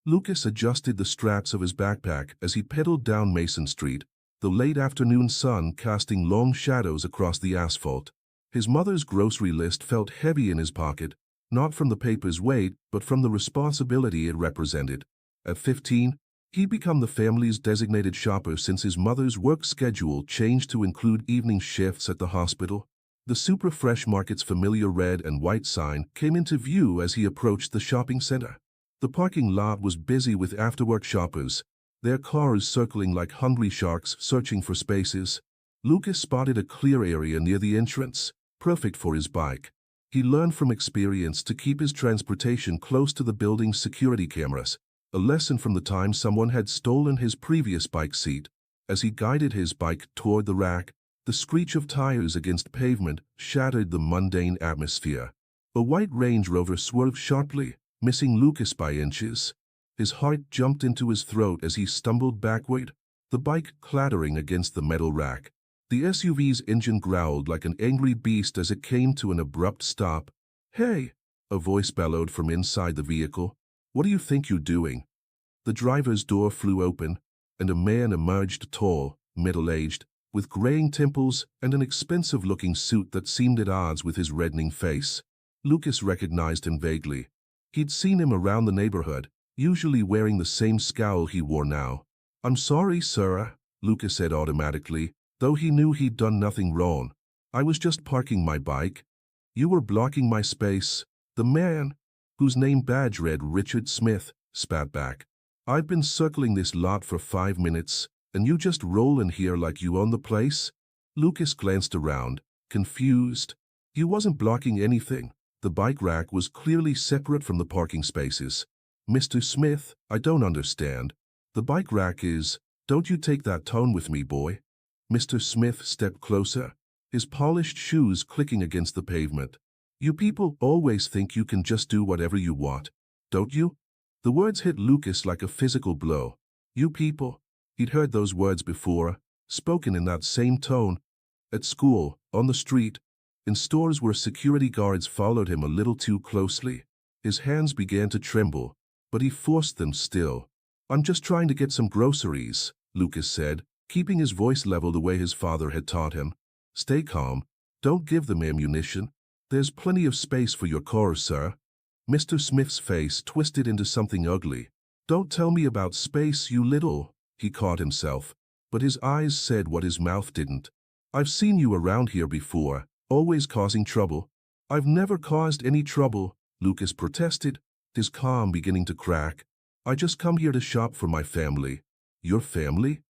Lucas adjusted the straps of his backpack as he pedaled down Mason Street, the late afternoon sun casting long shadows across the asphalt. His mother's grocery list felt heavy in his pocket, not from the paper's weight, but from the responsibility it represented. At 15, he'd become the family's designated shopper since his mother's work schedule changed to include evening shifts at the hospital. The Super Fresh Market's familiar red and white sign came into view as he approached the shopping center. The parking lot was busy with after-work shoppers, their cars circling like hungry sharks searching for spaces. Lucas spotted a clear area near the entrance, perfect for his bike. He learned from experience to keep his transportation close to the building's security cameras, a lesson from the time someone had stolen his previous bike seat. As he guided his bike toward the rack, the screech of tires against pavement shattered the mundane atmosphere. A white Range Rover swerved sharply, missing Lucas by inches. His heart jumped into his throat as he stumbled backward, the bike clattering against the metal rack. The SUV's engine growled like an angry beast as it came to an abrupt stop. "Hey!" a voice bellowed from inside the vehicle. "What do you think you're doing?" The driver's door flew open, and a man emerged, tall, middle-aged, with graying temples and an expensive-looking suit that seemed at odds with his reddening face. Lucas recognized him vaguely. He'd seen him around the neighborhood, usually wearing the same scowl he wore now. "I'm sorry, sir," Lucas said automatically, though he knew he'd done nothing wrong. "I was just parking my bike. You were blocking my space." The man, whose name badge read Richard Smith, spat back. "I've been circling this lot for 5 minutes, and you just roll in here like you own the place?" Lucas glanced around, confused. He wasn't blocking anything. The bike rack was clearly separate from the parking spaces. "Mr. Smith, I don't understand. The bike rack is—" "Don't you take that tone with me, boy." Mr. Smith stepped closer, his polished shoes clicking against the pavement. "You people always think you can just do whatever you want, don't you?" The words hit Lucas like a physical blow. "You people." He'd heard those words before, spoken in that same tone. At school, on the street, in stores where security guards followed him a little too closely. His hands began to tremble, but he forced them still. "I'm just trying to get some groceries," Lucas said, keeping his voice level the way his father had taught him. "Stay calm. Don't give them ammunition. There's plenty of space for your car, sir." Mr. Smith's face twisted into something ugly. "Don't tell me about space, you little—" He caught himself, but his eyes said what his mouth didn't. "I've seen you around here before, always causing trouble." "I've never caused any trouble," Lucas protested, his calm beginning to crack. "I just come here to shop for my family." "Your family?"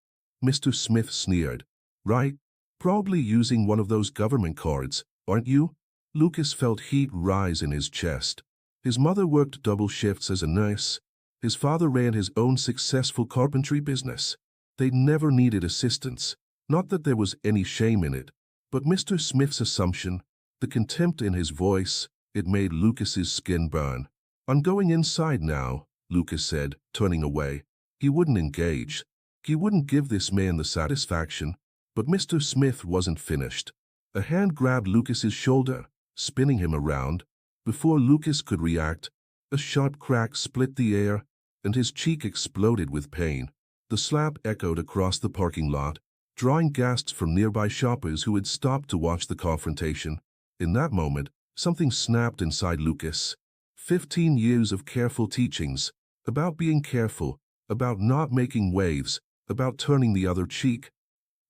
Mr. Smith sneered. "Right. Probably using one of those government cards, aren't you?" Lucas felt heat rise in his chest. His mother worked double shifts as a nurse. His father ran his own successful carpentry business. They never needed assistance. Not that there was any shame in it, but Mr. Smith's assumption, the contempt in his voice, it made Lucas's skin burn. "I'm going inside now," Lucas said, turning away. He wouldn't engage. He wouldn't give this man the satisfaction. But Mr. Smith wasn't finished. A hand grabbed Lucas's shoulder, spinning him around. Before Lucas could react, a sharp crack split the air, and his cheek exploded with pain. The slap echoed across the parking lot, drawing gasps from nearby shoppers who had stopped to watch the confrontation. In that moment, something snapped inside Lucas. 15 years of careful teachings, about being careful, about not making waves, about turning the other cheek,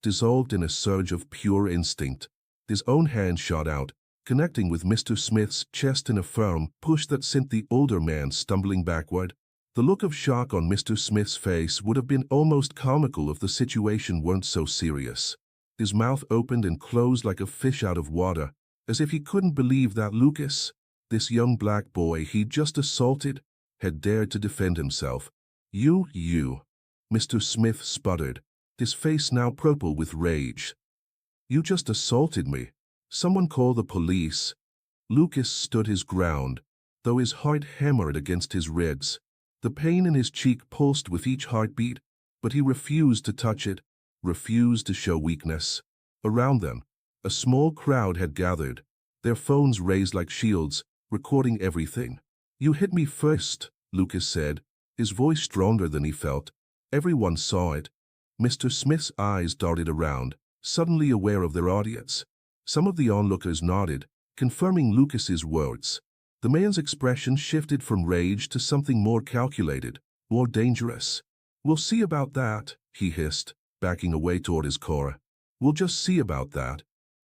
dissolved in a surge of pure instinct. His own hand shot out, connecting with Mr. Smith's chest in a firm push that sent the older man stumbling backward. The look of shock on Mr. Smith's face would have been almost comical if the situation weren't so serious. His mouth opened and closed like a fish out of water, as if he couldn't believe that Lucas, this young black boy he'd just assaulted, had dared to defend himself. You, Mr. Smith sputtered, his face now purple with rage. "You just assaulted me. Someone call the police." Lucas stood his ground, though his heart hammered against his ribs. The pain in his cheek pulsed with each heartbeat, but he refused to touch it, refused to show weakness. Around them, a small crowd had gathered, their phones raised like shields, recording everything. "You hit me first," Lucas said, his voice stronger than he felt. Everyone saw it. Mr. Smith's eyes darted around, suddenly aware of their audience. Some of the onlookers nodded, confirming Lucas's words. The man's expression shifted from rage to something more calculated, more dangerous. "We'll see about that," he hissed, backing away toward his car. "We'll just see about that."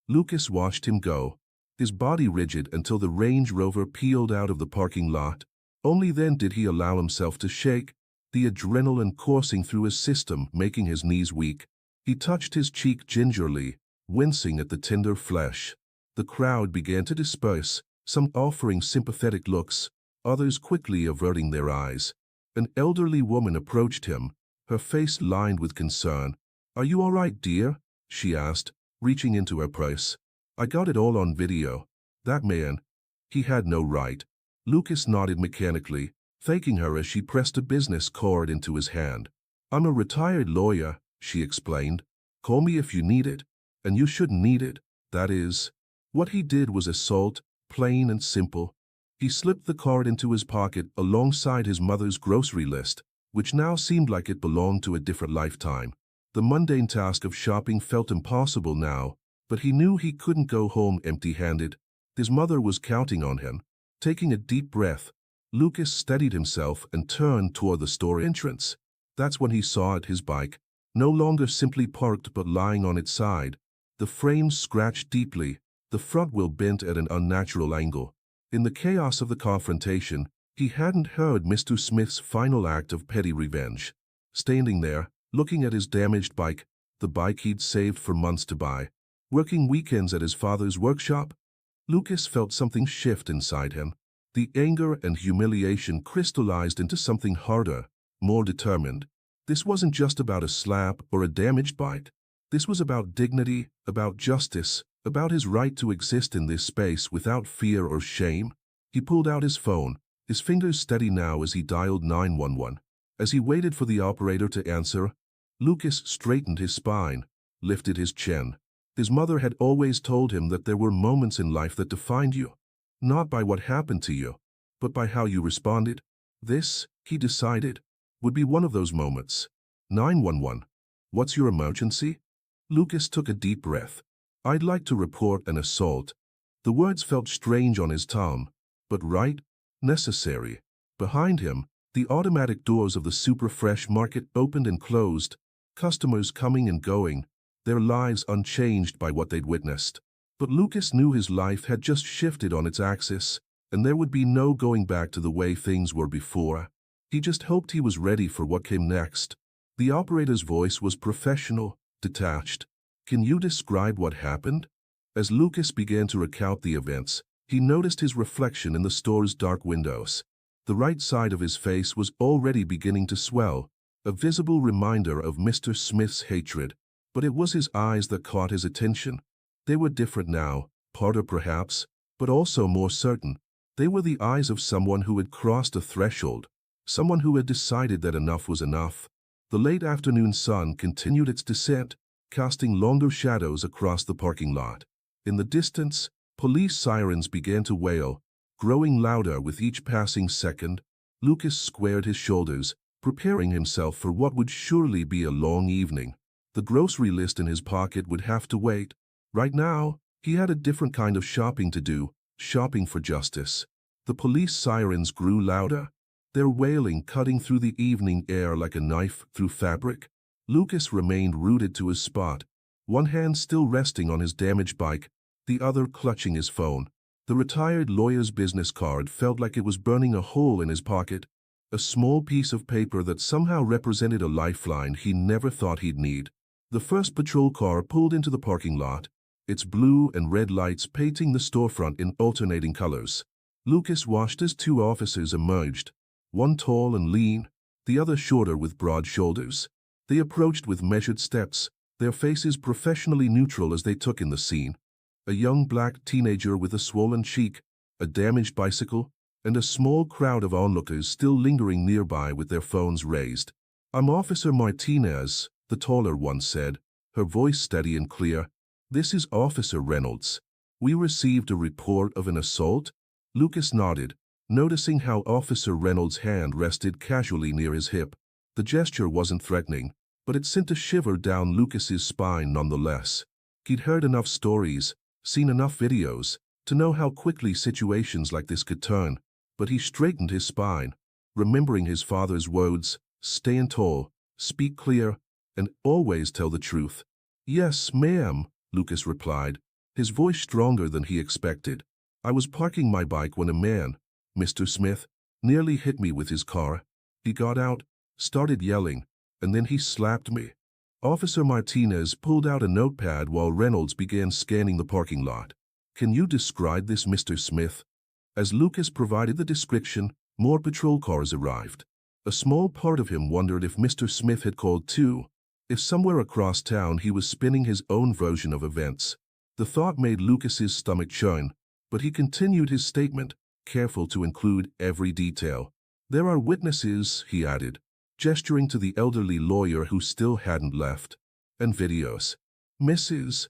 Lucas watched him go, his body rigid until the Range Rover peeled out of the parking lot. Only then did he allow himself to shake, the adrenaline coursing through his system making his knees weak. He touched his cheek gingerly, wincing at the tender flesh. The crowd began to disperse, some offering sympathetic looks, others quickly averting their eyes. An elderly woman approached him, her face lined with concern. "Are you all right, dear?" she asked, reaching into her purse. "I got it all on video. That man, he had no right." Lucas nodded mechanically, thanking her as she pressed a business card into his hand. "I'm a retired lawyer," she explained. "Call me if you need it, and you shouldn't need it, that is." What he did was assault, plain and simple. He slipped the card into his pocket alongside his mother's grocery list, which now seemed like it belonged to a different lifetime. The mundane task of shopping felt impossible now, but he knew he couldn't go home empty-handed. His mother was counting on him. Taking a deep breath, Lucas steadied himself and turned toward the store entrance. That's when he saw it, his bike, no longer simply parked but lying on its side. The frame scratched deeply, the front wheel bent at an unnatural angle. In the chaos of the confrontation, he hadn't heard Mr. Smith's final act of petty revenge. Standing there, looking at his damaged bike, the bike he'd saved for months to buy, working weekends at his father's workshop, Lucas felt something shift inside him. The anger and humiliation crystallized into something harder, more determined. This wasn't just about a slap or a damaged bike. This was about dignity, about justice, about his right to exist in this space without fear or shame. He pulled out his phone, his fingers steady now as he dialed 911. As he waited for the operator to answer, Lucas straightened his spine, lifted his chin. His mother had always told him that there were moments in life that defined you, not by what happened to you, but by how you responded. This, he decided, would be one of those moments. 911. "What's your emergency?" Lucas took a deep breath. "I'd like to report an assault." The words felt strange on his tongue, but right, necessary. Behind him, the automatic doors of the Super Fresh Market opened and closed, customers coming and going, their lives unchanged by what they'd witnessed. But Lucas knew his life had just shifted on its axis, and there would be no going back to the way things were before. He just hoped he was ready for what came next. The operator's voice was professional, detached. "Can you describe what happened?" As Lucas began to recount the events, he noticed his reflection in the store's dark windows. The right side of his face was already beginning to swell, a visible reminder of Mr. Smith's hatred. But it was his eyes that caught his attention. They were different now, harder perhaps, but also more certain. They were the eyes of someone who had crossed a threshold, someone who had decided that enough was enough. The late afternoon sun continued its descent, casting longer shadows across the parking lot. In the distance, police sirens began to wail, growing louder with each passing second. Lucas squared his shoulders, preparing himself for what would surely be a long evening. The grocery list in his pocket would have to wait. Right now, he had a different kind of shopping to do, shopping for justice. The police sirens grew louder, their wailing cutting through the evening air like a knife through fabric. Lucas remained rooted to his spot, one hand still resting on his damaged bike, the other clutching his phone. The retired lawyer's business card felt like it was burning a hole in his pocket, a small piece of paper that somehow represented a lifeline he never thought he'd need. The first patrol car pulled into the parking lot, its blue and red lights painting the storefront in alternating colors. Lucas watched as two officers emerged, one tall and lean, the other shorter with broad shoulders. They approached with measured steps, their faces professionally neutral as they took in the scene. A young black teenager with a swollen cheek, a damaged bicycle, and a small crowd of onlookers still lingering nearby with their phones raised. "I'm Officer Martinez," the taller one said, her voice steady and clear. "This is Officer Reynolds. We received a report of an assault." Lucas nodded, Noticing how Officer Reynolds' hand rested casually near his hip, the gesture wasn't threatening, but it sent a shiver down Lucas's spine nonetheless. He'd heard enough stories, seen enough videos, to know how quickly situations like this could turn, but he straightened his spine, remembering his father's words, "Stand tall, speak clear, and always tell the truth." "Yes, ma'am," Lucas replied, his voice stronger than he expected. "I was parking my bike when a man, Mr. Smith, nearly hit me with his car. He got out, started yelling, and then he slapped me." Officer Martinez pulled out a notepad while Reynolds began scanning the parking lot. "Can you describe this, Mr. Smith?" As Lucas provided the description, more patrol cars arrived. A small part of him wondered if Mr. Smith had called too, if somewhere across town he was spinning his own version of events. The thought made Lucas's stomach churn, but he continued his statement, careful to include every detail. "There are witnesses," he added, gesturing to the elderly lawyer who still hadn't left. "And videos. Mrs."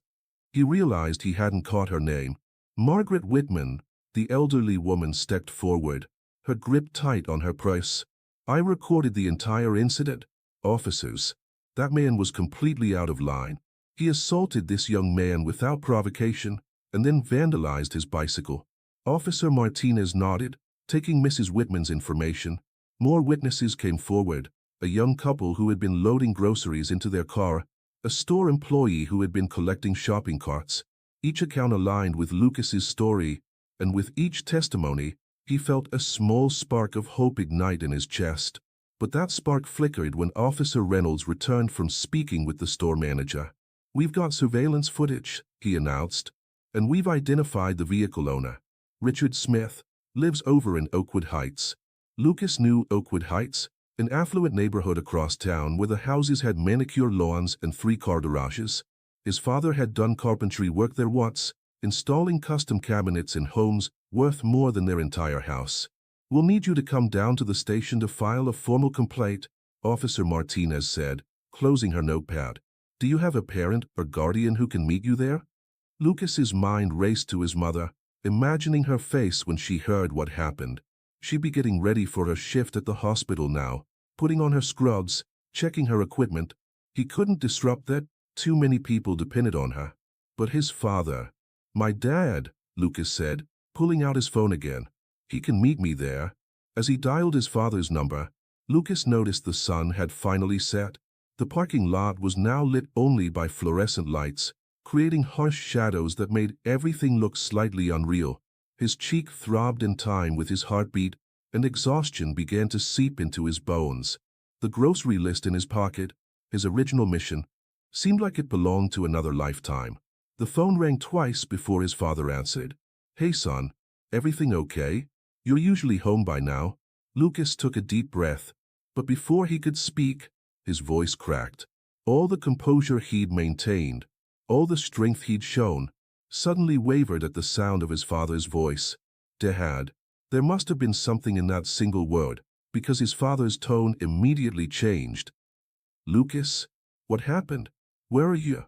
He realized he hadn't caught her name. "Margaret Whitman." The elderly woman stepped forward, her grip tight on her purse. "I recorded the entire incident, officers. That man was completely out of line. He assaulted this young man without provocation and then vandalized his bicycle." Officer Martinez nodded, taking Mrs. Whitman's information. More witnesses came forward: a young couple who had been loading groceries into their car, a store employee who had been collecting shopping carts. Each account aligned with Lucas's story, and with each testimony, he felt a small spark of hope ignite in his chest. But that spark flickered when Officer Reynolds returned from speaking with the store manager. "We've got surveillance footage," he announced, "and we've identified the vehicle owner. Richard Smith lives over in Oakwood Heights." Lucas knew Oakwood Heights, an affluent neighborhood across town where the houses had manicured lawns and 3-car garages. His father had done carpentry work there once, installing custom cabinets in homes worth more than their entire house. "We'll need you to come down to the station to file a formal complaint," Officer Martinez said, closing her notepad. "Do you have a parent or guardian who can meet you there?" Lucas's mind raced to his mother, imagining her face when she heard what happened. She'd be getting ready for her shift at the hospital now, putting on her scrubs, checking her equipment. He couldn't disrupt that. Too many people depended on her. But his father. "My dad," Lucas said, pulling out his phone again. "He can meet me there." As he dialed his father's number, Lucas noticed the sun had finally set. The parking lot was now lit only by fluorescent lights, creating harsh shadows that made everything look slightly unreal. His cheek throbbed in time with his heartbeat, and exhaustion began to seep into his bones. The grocery list in his pocket, his original mission, seemed like it belonged to another lifetime. The phone rang twice before his father answered. "Hey son, everything okay? You're usually home by now." Lucas took a deep breath, but before he could speak, his voice cracked. All the composure he'd maintained, all the strength he'd shown, suddenly wavered at the sound of his father's voice. "Dad." There must have been something in that single word, because his father's tone immediately changed. "Lucas, what happened? Where are you?"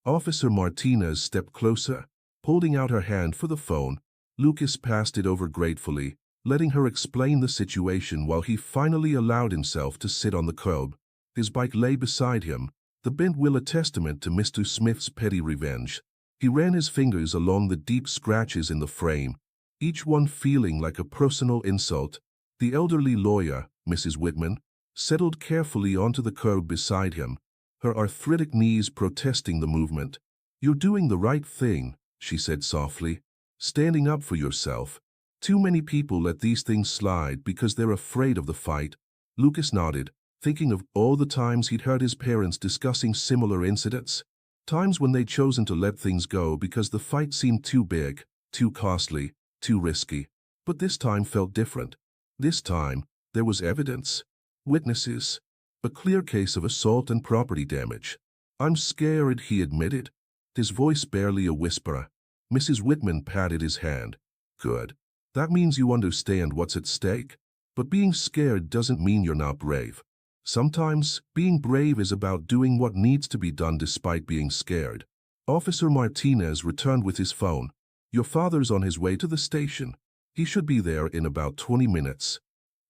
Officer Martinez stepped closer, holding out her hand for the phone. Lucas passed it over gratefully, letting her explain the situation while he finally allowed himself to sit on the curb. His bike lay beside him, the bent wheel a testament to Mr. Smith's petty revenge. He ran his fingers along the deep scratches in the frame, each one feeling like a personal insult. The elderly lawyer, Mrs. Whitman, settled carefully onto the curb beside him, her arthritic knees protesting the movement. "You're doing the right thing," she said softly, "standing up for yourself. Too many people let these things slide because they're afraid of the fight." Lucas nodded, thinking of all the times he'd heard his parents discussing similar incidents. Times when they'd chosen to let things go because the fight seemed too big, too costly, too risky. But this time felt different. This time, there was evidence, witnesses, a clear case of assault and property damage. "I'm scared," he admitted, his voice barely a whisper. Mrs. Whitman patted his hand. "Good. That means you understand what's at stake. But being scared doesn't mean you're not brave. Sometimes, being brave is about doing what needs to be done despite being scared." Officer Martinez returned with his phone. "Your father's on his way to the station. He should be there in about 20 minutes.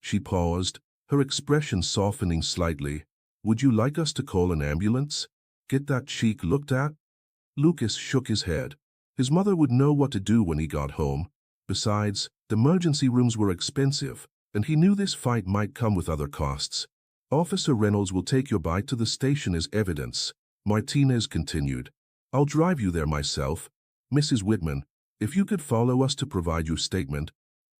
She paused, her expression softening slightly. Would you like us to call an ambulance? Get that cheek looked at? Lucas shook his head. His mother would know what to do when he got home. Besides, the emergency rooms were expensive, and he knew this fight might come with other costs. Officer Reynolds will take your bike to the station as evidence, Martinez continued. I'll drive you there myself. Mrs. Whitman, if you could follow us to provide your statement.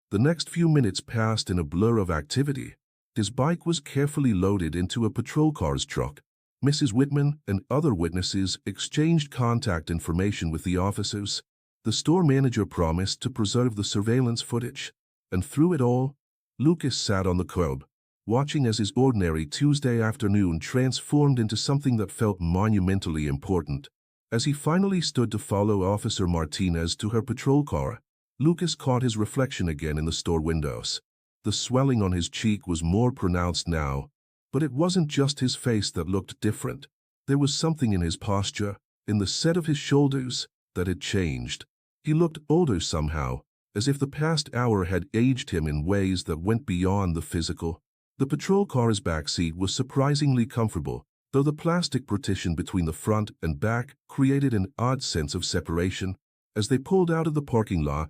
The next few minutes passed in a blur of activity. His bike was carefully loaded into a patrol car's truck. Mrs. Whitman and other witnesses exchanged contact information with the officers. The store manager promised to preserve the surveillance footage. And through it all, Lucas sat on the curb, watching as his ordinary Tuesday afternoon transformed into something that felt monumentally important. As he finally stood to follow Officer Martinez to her patrol car, Lucas caught his reflection again in the store windows. The swelling on his cheek was more pronounced now, but it wasn't just his face that looked different. There was something in his posture, in the set of his shoulders, that had changed. He looked older somehow, as if the past hour had aged him in ways that went beyond the physical. The patrol car's backseat was surprisingly comfortable, though the plastic partition between the front and back created an odd sense of separation. As they pulled out of the parking lot,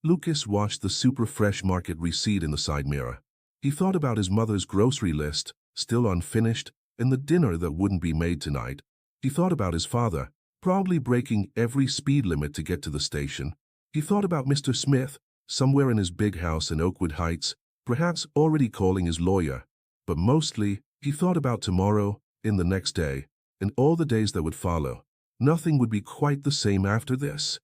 Lucas watched the super-fresh market recede in the side mirror. He thought about his mother's grocery list, still unfinished, and the dinner that wouldn't be made tonight. He thought about his father, probably breaking every speed limit to get to the station. He thought about Mr. Smith, somewhere in his big house in Oakwood Heights, perhaps already calling his lawyer. But mostly, he thought about tomorrow, in the next day, and all the days that would follow. Nothing would be quite the same after this.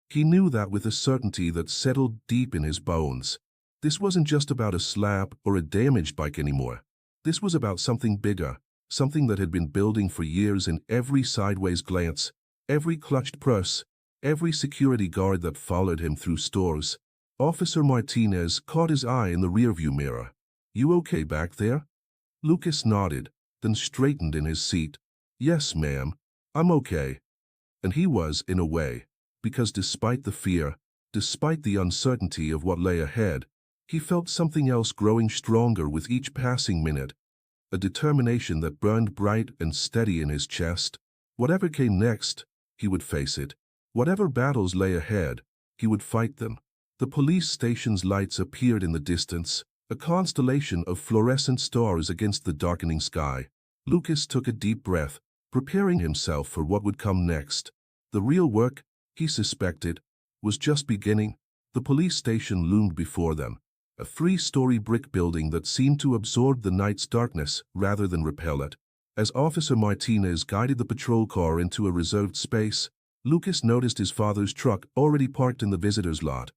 He knew that with a certainty that settled deep in his bones. This wasn't just about a slap or a damaged bike anymore. This was about something bigger, something that had been building for years in every sideways glance, every clutched purse, every security guard that followed him through stores. Officer Martinez caught his eye in the rearview mirror. You okay back there? Lucas nodded, then straightened in his seat. Yes, ma'am, I'm okay. And he was, in a way, because despite the fear, despite the uncertainty of what lay ahead, he felt something else growing stronger with each passing minute, a determination that burned bright and steady in his chest. Whatever came next, he would face it. Whatever battles lay ahead, he would fight them. The police station's lights appeared in the distance, a constellation of fluorescent stars against the darkening sky. Lucas took a deep breath, preparing himself for what would come next. The real work, he suspected, was just beginning. The police station loomed before them, a 3-story brick building that seemed to absorb the night's darkness rather than repel it. As Officer Martinez guided the patrol car into a reserved space, Lucas noticed his father's truck already parked in the visitor's lot.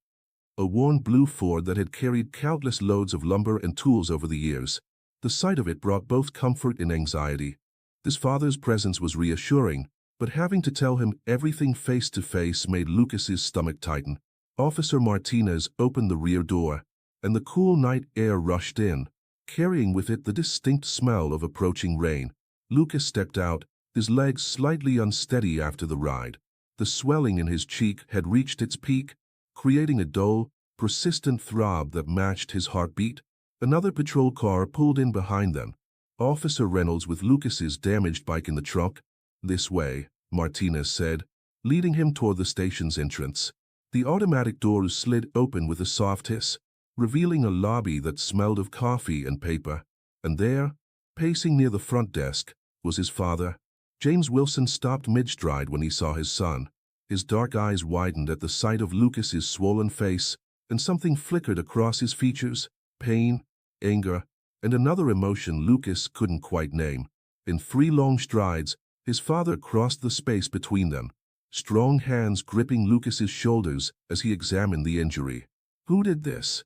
A worn blue Ford that had carried countless loads of lumber and tools over the years. The sight of it brought both comfort and anxiety. His father's presence was reassuring, but having to tell him everything face to face made Lucas's stomach tighten. Officer Martinez opened the rear door, and the cool night air rushed in, carrying with it the distinct smell of approaching rain. Lucas stepped out, his legs slightly unsteady after the ride. The swelling in his cheek had reached its peak, creating a dull, persistent throb that matched his heartbeat. Another patrol car pulled in behind them. Officer Reynolds with Lucas's damaged bike in the trunk. This way, Martinez said, leading him toward the station's entrance. The automatic doors slid open with a soft hiss, revealing a lobby that smelled of coffee and paper. And there, pacing near the front desk, was his father. James Wilson stopped mid-stride when he saw his son. His dark eyes widened at the sight of Lucas's swollen face, and something flickered across his features, pain, anger, and another emotion Lucas couldn't quite name. In 3 long strides, his father crossed the space between them, strong hands gripping Lucas's shoulders as he examined the injury. Who did this?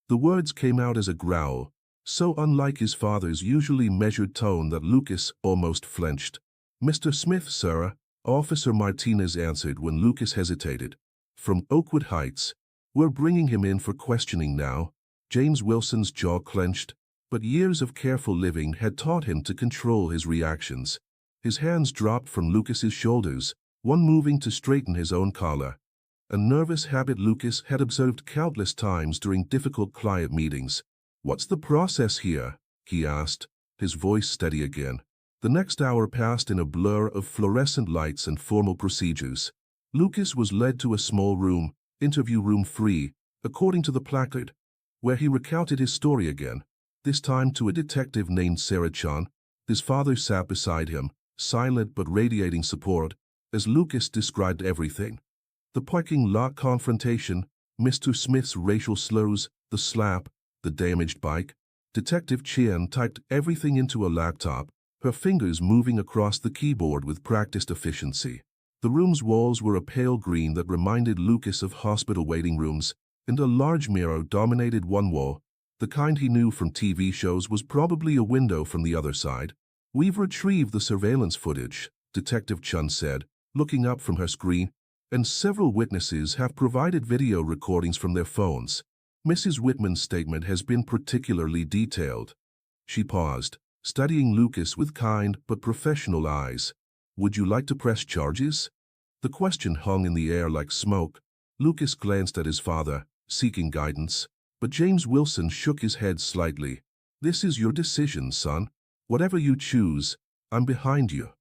The words came out as a growl, so unlike his father's usually measured tone that Lucas almost flinched. Mr. Smith, sir, Officer Martinez answered when Lucas hesitated. From Oakwood Heights. We're bringing him in for questioning now. James Wilson's jaw clenched, but years of careful living had taught him to control his reactions. His hands dropped from Lucas's shoulders, one moving to straighten his own collar. a nervous habit Lucas had observed countless times during difficult client meetings. "What's the process here?" he asked, his voice steady again. The next hour passed in a blur of fluorescent lights and formal procedures. Lucas was led to a small room, interview room 3, according to the placard, where he recounted his story again, this time to a detective named Sarah Chan. His father sat beside him, silent but radiating support, as Lucas described everything. The parking lot confrontation, Mr. Smith's racial slurs, the slap, the damaged bike. Detective Chen typed everything into a laptop, her fingers moving across the keyboard with practiced efficiency. The room's walls were a pale green that reminded Lucas of hospital waiting rooms, and a large mirror dominated one wall. The kind he knew from TV shows was probably a window from the other side. "We've retrieved the surveillance footage," Detective Chun said, looking up from her screen, "and several witnesses have provided video recordings from their phones. Mrs. Whitman's statement has been particularly detailed." She paused, studying Lucas with kind but professional eyes. "Would you like to press charges?" The question hung in the air like smoke. Lucas glanced at his father, seeking guidance, but James Wilson shook his head slightly. "This is your decision, son. Whatever you choose, I'm behind you."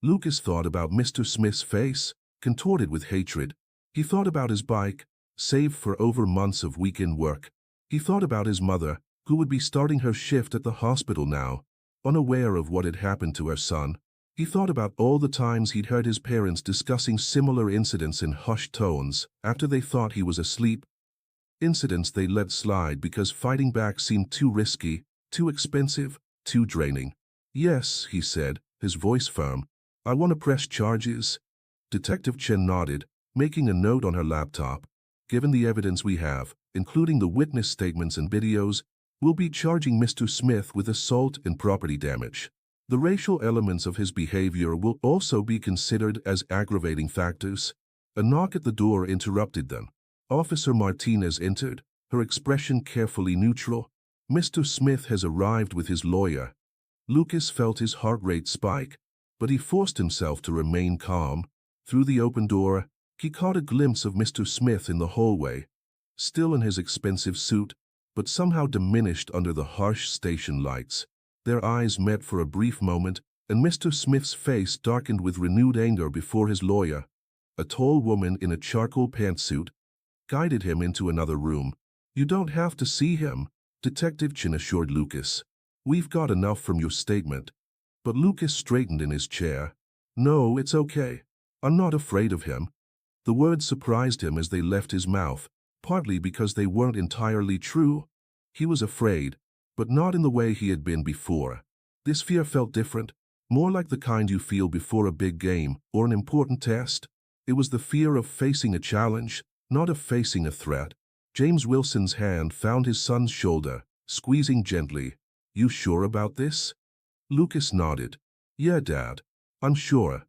Lucas thought about Mr. Smith's face, contorted with hatred. He thought about his bike, saved for over months of weekend work. He thought about his mother, who would be starting her shift at the hospital now, unaware of what had happened to her son. He thought about all the times he'd heard his parents discussing similar incidents in hushed tones after they thought he was asleep. Incidents they let slide because fighting back seemed too risky, too expensive, too draining. "Yes," he said, his voice firm. "I want to press charges." Detective Chen nodded, making a note on her laptop. "Given the evidence we have, including the witness statements and videos, we'll be charging Mr. Smith with assault and property damage. The racial elements of his behavior will also be considered as aggravating factors." A knock at the door interrupted them. Officer Martinez entered, her expression carefully neutral. "Mr. Smith has arrived with his lawyer." Lucas felt his heart rate spike, but he forced himself to remain calm. Through the open door, he caught a glimpse of Mr. Smith in the hallway, still in his expensive suit, but somehow diminished under the harsh station lights. Their eyes met for a brief moment, and Mr. Smith's face darkened with renewed anger before his lawyer, a tall woman in a charcoal pantsuit, guided him into another room. "You don't have to see him," Detective Chin assured Lucas. "We've got enough from your statement." But Lucas straightened in his chair. "No, it's okay. I'm not afraid of him." The words surprised him as they left his mouth, partly because they weren't entirely true. He was afraid, but not in the way he had been before. This fear felt different, more like the kind you feel before a big game or an important test. It was the fear of facing a challenge, not of facing a threat. James Wilson's hand found his son's shoulder, squeezing gently. "You sure about this?" Lucas nodded. "Yeah, Dad. I'm sure."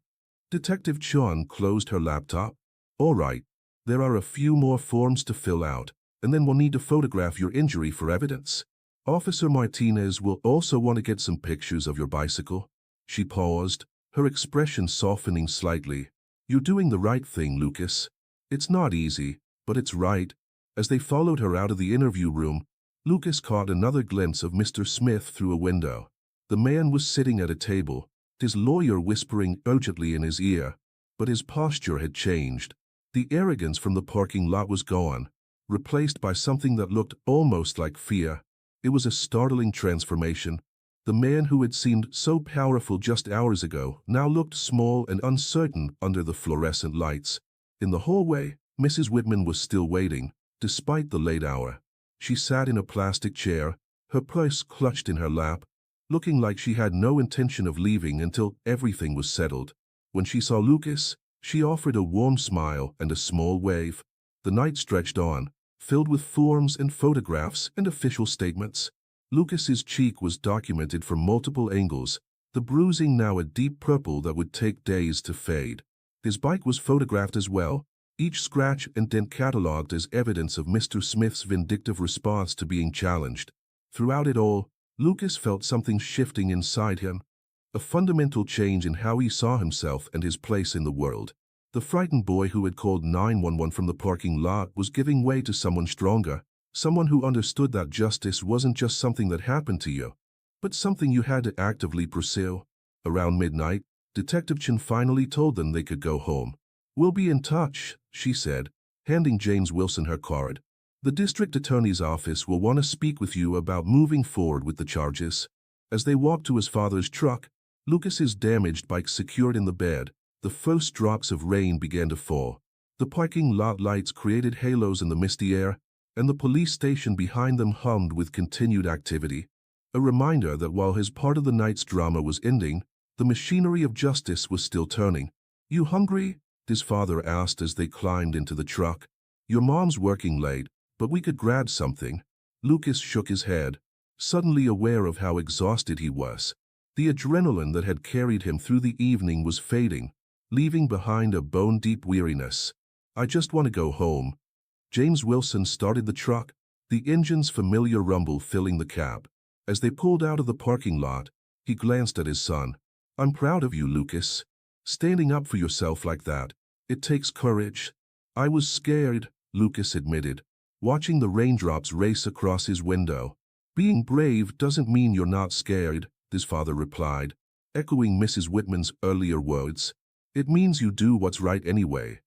Detective Chun closed her laptop. "All right. There are a few more forms to fill out, and then we'll need to photograph your injury for evidence. Officer Martinez will also want to get some pictures of your bicycle." She paused, her expression softening slightly. "You're doing the right thing, Lucas. It's not easy, but it's right." As they followed her out of the interview room, Lucas caught another glimpse of Mr. Smith through a window. The man was sitting at a table, his lawyer whispering urgently in his ear, but his posture had changed. The arrogance from the parking lot was gone, replaced by something that looked almost like fear. It was a startling transformation. The man who had seemed so powerful just hours ago now looked small and uncertain under the fluorescent lights. In the hallway, Mrs. Whitman was still waiting, despite the late hour. She sat in a plastic chair, her purse clutched in her lap, looking like she had no intention of leaving until everything was settled. When she saw Lucas, she offered a warm smile and a small wave. The night stretched on, filled with forms and photographs and official statements. Lucas's cheek was documented from multiple angles, the bruising now a deep purple that would take days to fade. His bike was photographed as well, each scratch and dent catalogued as evidence of Mr. Smith's vindictive response to being challenged. Throughout it all, Lucas felt something shifting inside him, a fundamental change in how he saw himself and his place in the world. The frightened boy who had called 911 from the parking lot was giving way to someone stronger, someone who understood that justice wasn't just something that happened to you, but something you had to actively pursue. Around midnight, Detective Chen finally told them they could go home. "We'll be in touch," she said, handing James Wilson her card. "The district attorney's office will want to speak with you about moving forward with the charges." As they walked to his father's truck, Lucas's damaged bike secured in the bed, the first drops of rain began to fall. The parking lot lights created halos in the misty air, and the police station behind them hummed with continued activity. A reminder that while his part of the night's drama was ending, the machinery of justice was still turning. "You hungry?" his father asked as they climbed into the truck. "Your mom's working late, but we could grab something." Lucas shook his head, suddenly aware of how exhausted he was. The adrenaline that had carried him through the evening was fading, leaving behind a bone-deep weariness. "I just want to go home." James Wilson started the truck, the engine's familiar rumble filling the cab. As they pulled out of the parking lot, he glanced at his son. "I'm proud of you, Lucas. Standing up for yourself like that. It takes courage." "I was scared," Lucas admitted, watching the raindrops race across his window. "Being brave doesn't mean you're not scared," his father replied, echoing Mrs. Whitman's earlier words. "It means you do what's right anyway."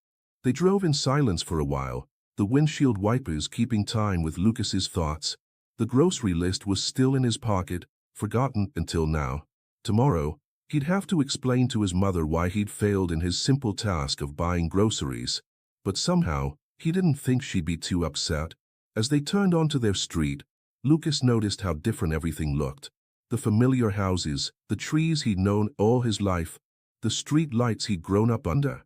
They drove in silence for a while, the windshield wipers keeping time with Lucas's thoughts. The grocery list was still in his pocket, forgotten until now. Tomorrow, he'd have to explain to his mother why he'd failed in his simple task of buying groceries. But somehow, he didn't think she'd be too upset. As they turned onto their street, Lucas noticed how different everything looked. The familiar houses, the trees he'd known all his life, the street lights he'd grown up under.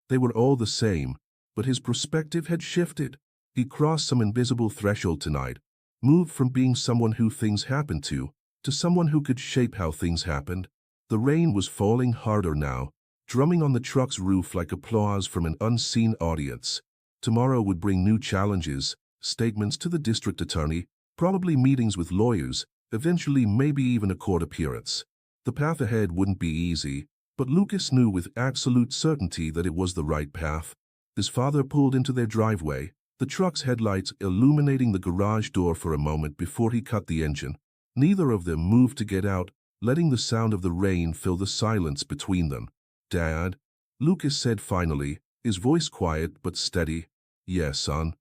They were all the same, but his perspective had shifted. He crossed some invisible threshold tonight, moved from being someone who things happened to someone who could shape how things happened. The rain was falling harder now, drumming on the truck's roof like applause from an unseen audience. Tomorrow would bring new challenges, statements to the district attorney, probably meetings with lawyers, eventually maybe even a court appearance. The path ahead wouldn't be easy, but Lucas knew with absolute certainty that it was the right path. His father pulled into their driveway, the truck's headlights illuminating the garage door for a moment before he cut the engine. Neither of them moved to get out, letting the sound of the rain fill the silence between them. "Dad," Lucas said finally, his voice quiet but steady. "Yes, son."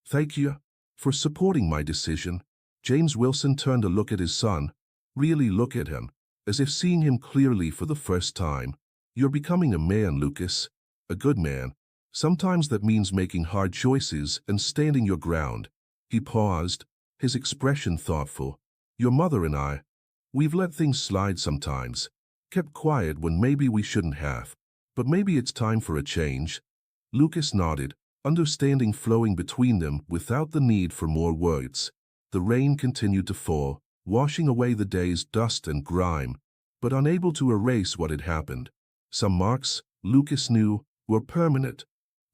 "Thank you for supporting my decision." James Wilson turned to look at his son, really look at him, as if seeing him clearly for the first time. "You're becoming a man, Lucas. A good man. Sometimes that means making hard choices and standing your ground." He paused, his expression thoughtful. "Your mother and I, we've let things slide sometimes, kept quiet when maybe we shouldn't have. But maybe it's time for a change." Lucas nodded, understanding flowing between them without the need for more words. The rain continued to fall, washing away the day's dust and grime, but unable to erase what had happened. Some marks, Lucas knew, were permanent.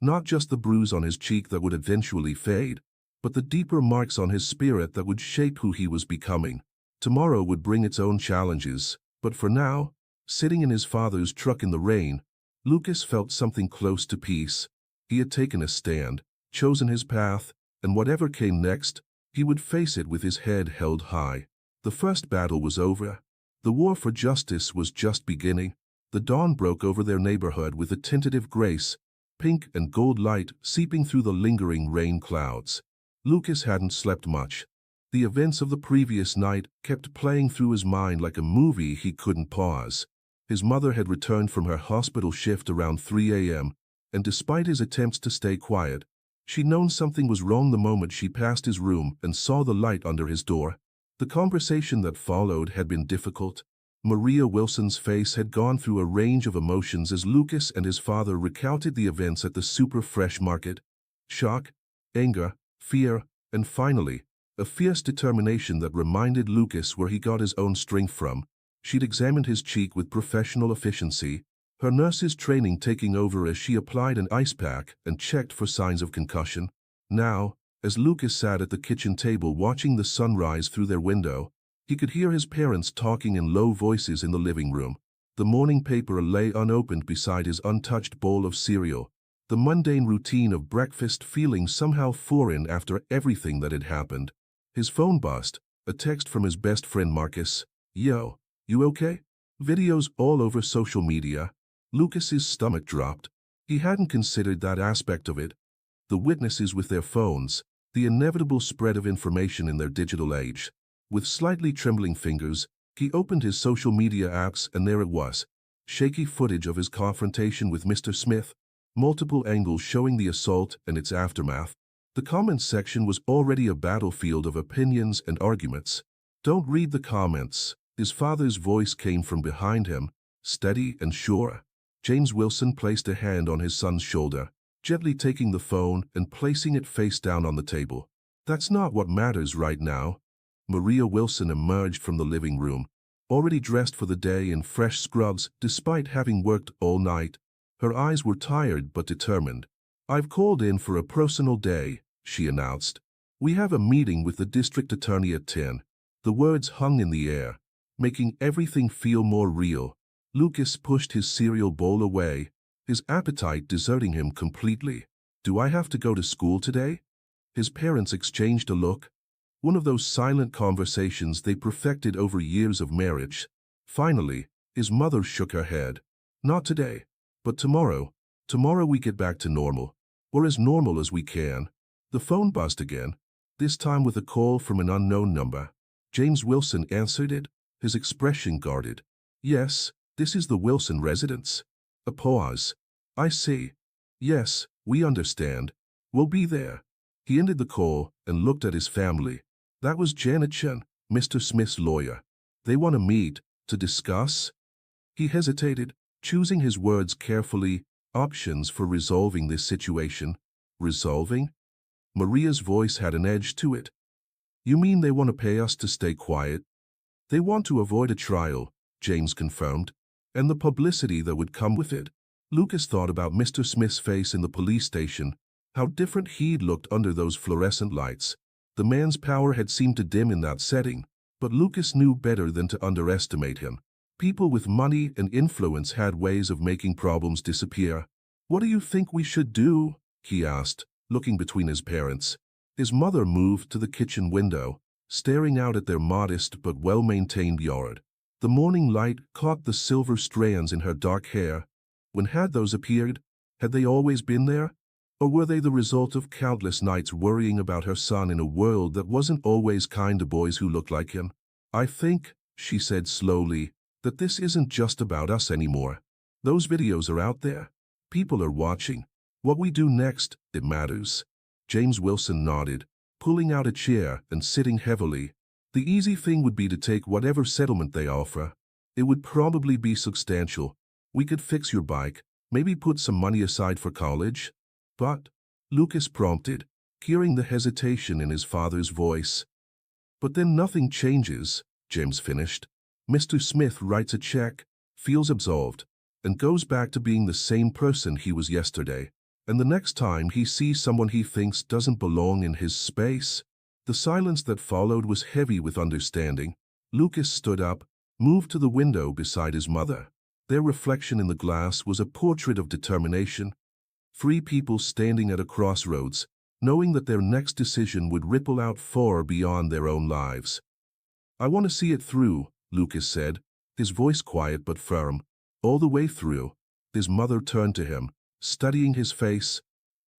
Not just the bruise on his cheek that would eventually fade, but the deeper marks on his spirit that would shape who he was becoming. Tomorrow would bring its own challenges, but for now, sitting in his father's truck in the rain, Lucas felt something close to peace. He had taken a stand, chosen his path, and whatever came next, he would face it with his head held high. The first battle was over. The war for justice was just beginning. The dawn broke over their neighborhood with a tentative grace, pink and gold light seeping through the lingering rain clouds. Lucas hadn't slept much. The events of the previous night kept playing through his mind like a movie he couldn't pause. His mother had returned from her hospital shift around 3 a.m., and despite his attempts to stay quiet, she'd known something was wrong the moment she passed his room and saw the light under his door. The conversation that followed had been difficult. Maria Wilson's face had gone through a range of emotions as Lucas and his father recounted the events at the super fresh market. Shock, anger, fear, and finally, a fierce determination that reminded Lucas where he got his own strength from. She'd examined his cheek with professional efficiency, her nurse's training taking over as she applied an ice pack and checked for signs of concussion. Now, as Lucas sat at the kitchen table watching the sunrise through their window, he could hear his parents talking in low voices in the living room. The morning paper lay unopened beside his untouched bowl of cereal, the mundane routine of breakfast feeling somehow foreign after everything that had happened. His phone buzzed, a text from his best friend Marcus. "Yo, you okay?" Videos all over social media. Lucas's stomach dropped. He hadn't considered that aspect of it. The witnesses with their phones, the inevitable spread of information in their digital age. With slightly trembling fingers, he opened his social media apps and there it was. Shaky footage of his confrontation with Mr. Smith, multiple angles showing the assault and its aftermath. The comments section was already a battlefield of opinions and arguments. "Don't read the comments." His father's voice came from behind him, steady and sure. James Wilson placed a hand on his son's shoulder, gently taking the phone and placing it face down on the table. "That's not what matters right now." Maria Wilson emerged from the living room, already dressed for the day in fresh scrubs despite having worked all night. Her eyes were tired but determined. "I've called in for a personal day," she announced. "We have a meeting with the district attorney at 10. The words hung in the air, making everything feel more real. Lucas pushed his cereal bowl away, his appetite deserting him completely. "Do I have to go to school today?" His parents exchanged a look. One of those silent conversations they perfected over years of marriage. Finally, his mother shook her head. "Not today, but tomorrow. Tomorrow we get back to normal, or as normal as we can." The phone buzzed again, this time with a call from an unknown number. James Wilson answered it, his expression guarded. "Yes, this is the Wilson residence." A pause. "I see. Yes, we understand. We'll be there." He ended the call and looked at his family. That was Janet Chen, Mr. Smith's lawyer. "They want to meet, to discuss?" He hesitated, choosing his words carefully. "Options for resolving this situation." "Resolving?" Maria's voice had an edge to it. "You mean they want to pay us to stay quiet?" "They want to avoid a trial," James confirmed, "and the publicity that would come with it." Lucas thought about Mr. Smith's face in the police station, how different he'd looked under those fluorescent lights. The man's power had seemed to dim in that setting, but Lucas knew better than to underestimate him. People with money and influence had ways of making problems disappear. "What do you think we should do?" he asked, looking between his parents. His mother moved to the kitchen window, staring out at their modest but well-maintained yard. The morning light caught the silver strands in her dark hair. When had those appeared? Had they always been there? Or were they the result of countless nights worrying about her son in a world that wasn't always kind to boys who looked like him? "I think," she said slowly, "that this isn't just about us anymore. Those videos are out there. People are watching. What we do next, it matters." James Wilson nodded, pulling out a chair and sitting heavily. "The easy thing would be to take whatever settlement they offer. It would probably be substantial. We could fix your bike, maybe put some money aside for college." "But," Lucas prompted, hearing the hesitation in his father's voice. "But then nothing changes," James finished. "Mr. Smith writes a check, feels absolved, and goes back to being the same person he was yesterday. And the next time he sees someone he thinks doesn't belong in his space." The silence that followed was heavy with understanding. Lucas stood up, moved to the window beside his mother. Their reflection in the glass was a portrait of determination. Free people standing at a crossroads, knowing that their next decision would ripple out far beyond their own lives. "I want to see it through," Lucas said, his voice quiet but firm. "All the way through." His mother turned to him, studying his face.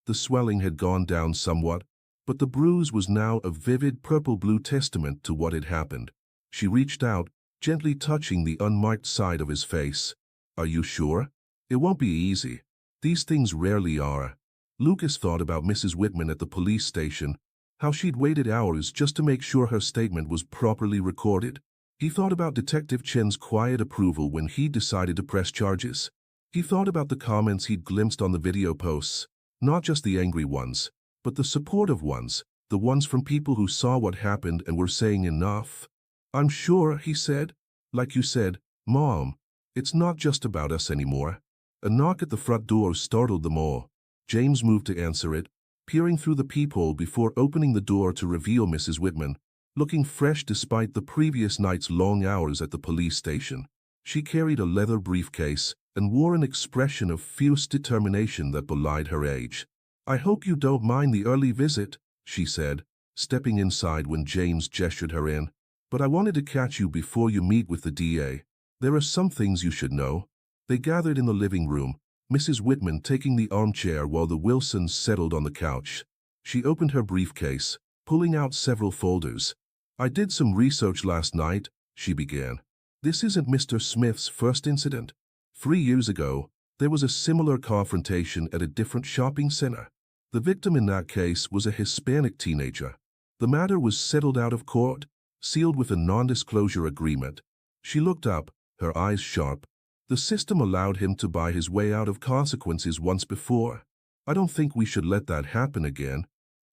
The swelling had gone down somewhat, but the bruise was now a vivid purple-blue testament to what had happened. She reached out, gently touching the unmarked side of his face. "Are you sure? It won't be easy. These things rarely are." Lucas thought about Mrs. Whitman at the police station, how she'd waited hours just to make sure her statement was properly recorded. He thought about Detective Chen's quiet approval when he decided to press charges. He thought about the comments he'd glimpsed on the video posts, not just the angry ones, but the supportive ones, the ones from people who saw what happened and were saying enough. "I'm sure," he said. "Like you said, Mom, it's not just about us anymore." A knock at the front door startled them all. James moved to answer it, peering through the peephole before opening the door to reveal Mrs. Whitman, looking fresh despite the previous night's long hours at the police station. She carried a leather briefcase and wore an expression of fierce determination that belied her age. "I hope you don't mind the early visit," she said, stepping inside when James gestured her in. "But I wanted to catch you before you meet with the DA. There are some things you should know." They gathered in the living room, Mrs. Whitman taking the armchair while the Wilsons settled on the couch. She opened her briefcase, pulling out several folders. "I did some research last night," she began. "This isn't Mr. Smith's first incident. 3 years ago, there was a similar confrontation at a different shopping center. The victim in that case was a Hispanic teenager. The matter was settled out of court, sealed with a non-disclosure agreement." She looked up, her eyes sharp. "The system allowed him to buy his way out of consequences once before. I don't think we should let that happen again."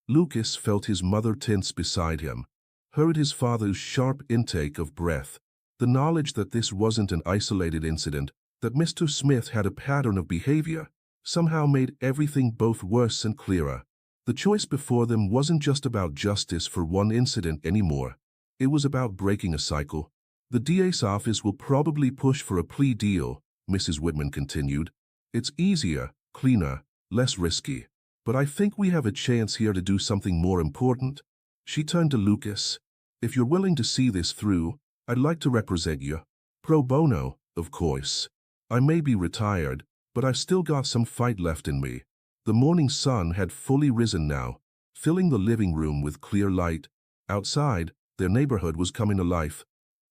Lucas felt his mother tense beside him, heard his father's sharp intake of breath. The knowledge that this wasn't an isolated incident, that Mr. Smith had a pattern of behavior, somehow made everything both worse and clearer. The choice before them wasn't just about justice for one incident anymore. It was about breaking a cycle. "The DA's office will probably push for a plea deal," Mrs. Whitman continued. "It's easier, cleaner, less risky. But I think we have a chance here to do something more important." She turned to Lucas. "If you're willing to see this through, I'd like to represent you. Pro bono, of course. I may be retired, but I've still got some fight left in me." The morning sun had fully risen now, filling the living room with clear light. Outside, their neighborhood was coming to life.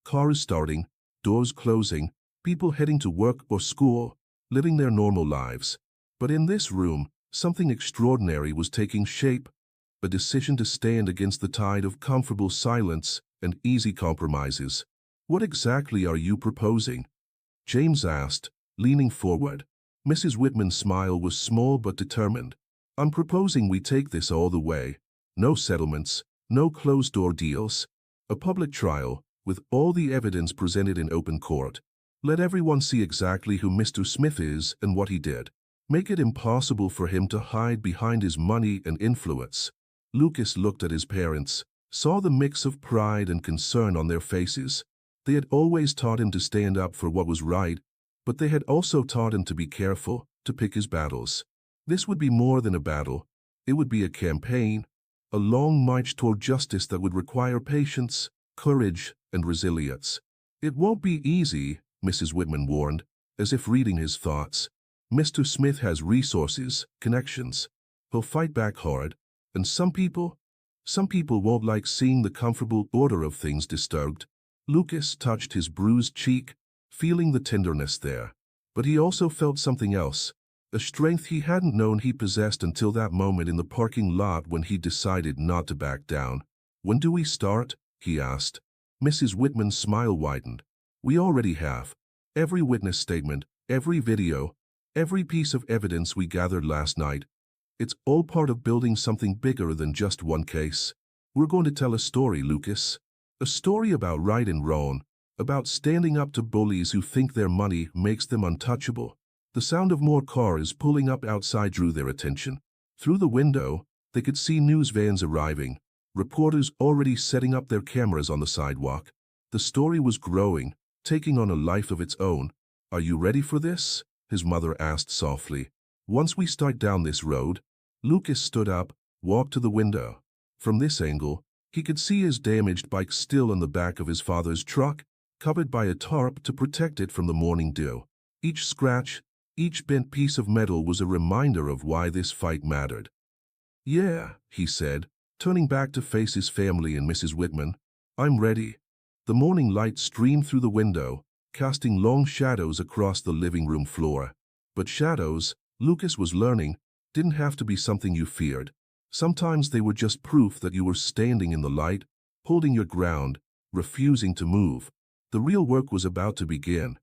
Cars starting, doors closing, people heading to work or school, living their normal lives. But in this room, something extraordinary was taking shape, a decision to stand against the tide of comfortable silence and easy compromises. "What exactly are you proposing?" James asked, leaning forward. Mrs. Whitman's smile was small but determined. "I'm proposing we take this all the way. No settlements, no closed-door deals. A public trial, with all the evidence presented in open court. Let everyone see exactly who Mr. Smith is and what he did. Make it impossible for him to hide behind his money and influence." Lucas looked at his parents, saw the mix of pride and concern on their faces. They had always taught him to stand up for what was right, but they had also taught him to be careful, to pick his battles. This would be more than a battle. It would be a campaign, a long march toward justice that would require patience, courage, and resilience. "It won't be easy," Mrs. Whitman warned, as if reading his thoughts. "Mr. Smith has resources, connections. He'll fight back hard, and some people won't like seeing the comfortable order of things disturbed." Lucas touched his bruised cheek, feeling the tenderness there. But he also felt something else, a strength he hadn't known he possessed until that moment in the parking lot when he decided not to back down. "When do we start?" he asked. Mrs. Whitman's smile widened. "We already have. Every witness statement, every video, every piece of evidence we gathered last night. It's all part of building something bigger than just one case. We're going to tell a story, Lucas. A story about right and wrong, about standing up to bullies who think their money makes them untouchable." The sound of more cars pulling up outside drew their attention. Through the window, they could see news vans arriving, reporters already setting up their cameras on the sidewalk. The story was growing, taking on a life of its own. "Are you ready for this?" his mother asked softly. "Once we start down this road." Lucas stood up, walked to the window. From this angle, he could see his damaged bike still in the back of his father's truck, covered by a tarp to protect it from the morning dew. Each scratch, each bent piece of metal was a reminder of why this fight mattered. "Yeah," he said, turning back to face his family and Mrs. Whitman. "I'm ready." The morning light streamed through the window, casting long shadows across the living room floor. But shadows, Lucas was learning, didn't have to be something you feared. Sometimes they were just proof that you were standing in the light, holding your ground, refusing to move. The real work was about to begin.